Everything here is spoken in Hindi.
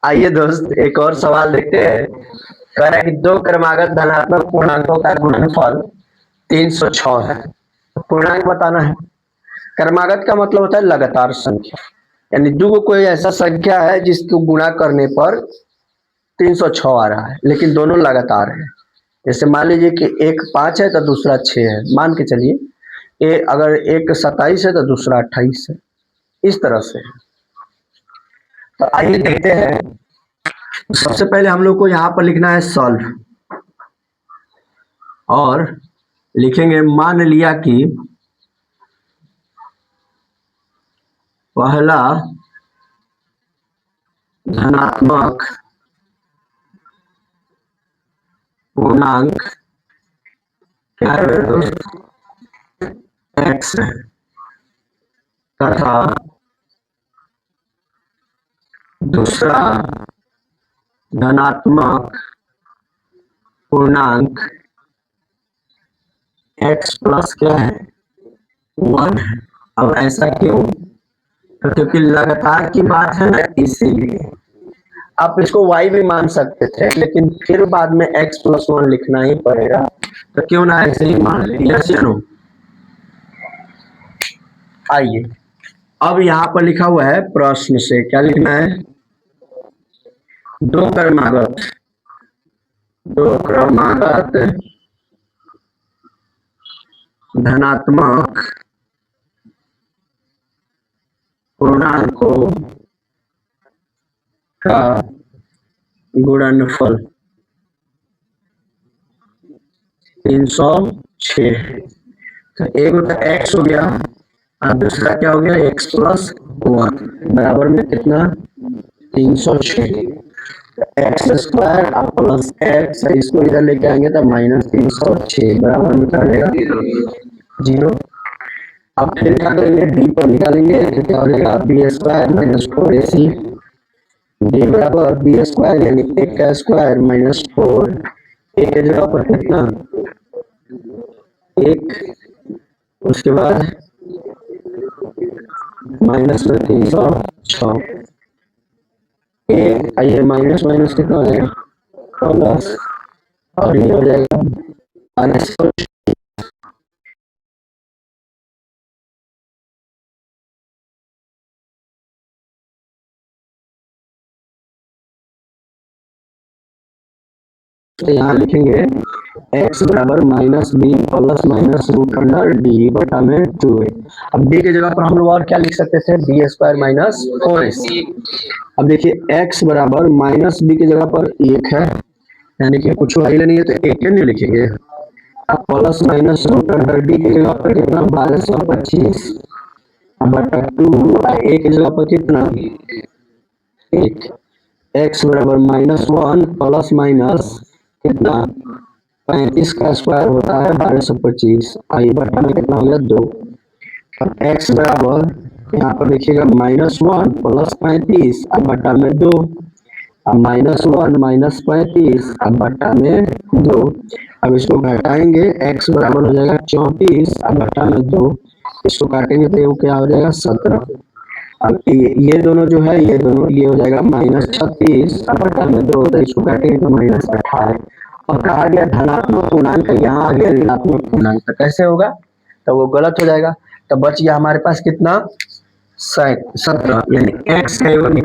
आइए दोस्त, एक और सवाल देखते हैं। कह रहा है कि दो क्रमागत धनात्मक पूर्णांकों का गुणनफल 306 है। पूर्णांक बताना है। क्रमागत का मतलब होता है लगातार संख्या, यानी दो कोई ऐसा संख्या है जिसको गुणा करने पर 306 आ रहा है, लेकिन दोनों लगातार है। जैसे मान लीजिए कि एक 5 है तो दूसरा 6 है, मान के चलिए। अगर एक 27 है तो दूसरा 28 है, इस तरह से। तो आइए देखते हैं। सबसे पहले हम लोग को यहाँ पर लिखना है सॉल्व, और लिखेंगे मान लिया कि पहला धनात्मक पूर्णांक क्या है दोस्त, एक्स है, तथा दूसरा धनात्मक पूर्णांक एक्स प्लस क्या है, 1 है। अब ऐसा क्यों? तो क्योंकि लगातार की बात है ना, इसीलिए। आप इसको y भी मान सकते थे, लेकिन फिर बाद में x प्लस 1 लिखना ही पड़ेगा, तो क्यों ना ऐसे ही मान लें। यस या नो? आइए, अब यहाँ पर लिखा हुआ है प्रश्न से, क्या लिखना है? दो क्रमागत धनात्मक पूर्णांकों का गुणनफल 306। तो एक मतलब x हो गया और दूसरा क्या हो गया, x प्लस 1 बराबर में कितना, 306। एक्स स्क्वायर और प्लस एक्स, इसको इधर लेके आएंगे तो माइनस 306 बराबर में क्या रहेगा, 0। अब फिर क्या करेंगे, डी पर निकालेंगे तो क्या हो जाएगा, B square minus 4ac। D बराबर बी स्क्वायर यानी एक का स्क्वायर माइनस 4, एक के जगह पर कितना, एक, उसके बाद माइनस में 306। आइए माइनस माइनस कितना हो जाएगा, प्लस, और ये हो जाएगा माइनस। तो यहाँ लिखेंगे x बराबर minus B plus minus root under D बटा में 2a। अब d की जगह पर हम लोग और क्या लिख सकते थे, बी स्क्वायर माइनस 4ac। अब देखिए x बराबर माइनस बी की जगह पर 1 है, यानी कि कुछ वैल्यू नहीं है तो 1 नहीं लिखेंगे। अब plus minus root under D की जगह पर कितना, 1225 बटा 2, a की जगह पर कितना, 1। x बराबर माइनस 1 प्लस माइनस कितना, 35 का स्क्वायर होता है 1225, आई बटा में कितना हो गया, 2। अब x बराबर यहाँ पर देखिएगा माइनस 1 प्लस 35 अब बटा में 2, अब माइनस 1 माइनस 35 अब बटा में 2। अब इसको घटाएंगे, x बराबर हो जाएगा 34 अब बटा में 2, इसको काटेंगे तो ये क्या हो जाएगा, 17। अब ये दोनों जो है, ये दोनों, ये हो जाएगा माइनस 36 बटा में 2, तो इसको काटेंगे तो माइनस 18। और कहा गया धनात्मक पूर्णांक, यहाँ आ गया ऋणात्मक पूर्णांक, तो कैसे होगा, तो वो गलत हो जाएगा। तो बच गया हमारे पास कितना, 17, यानी x का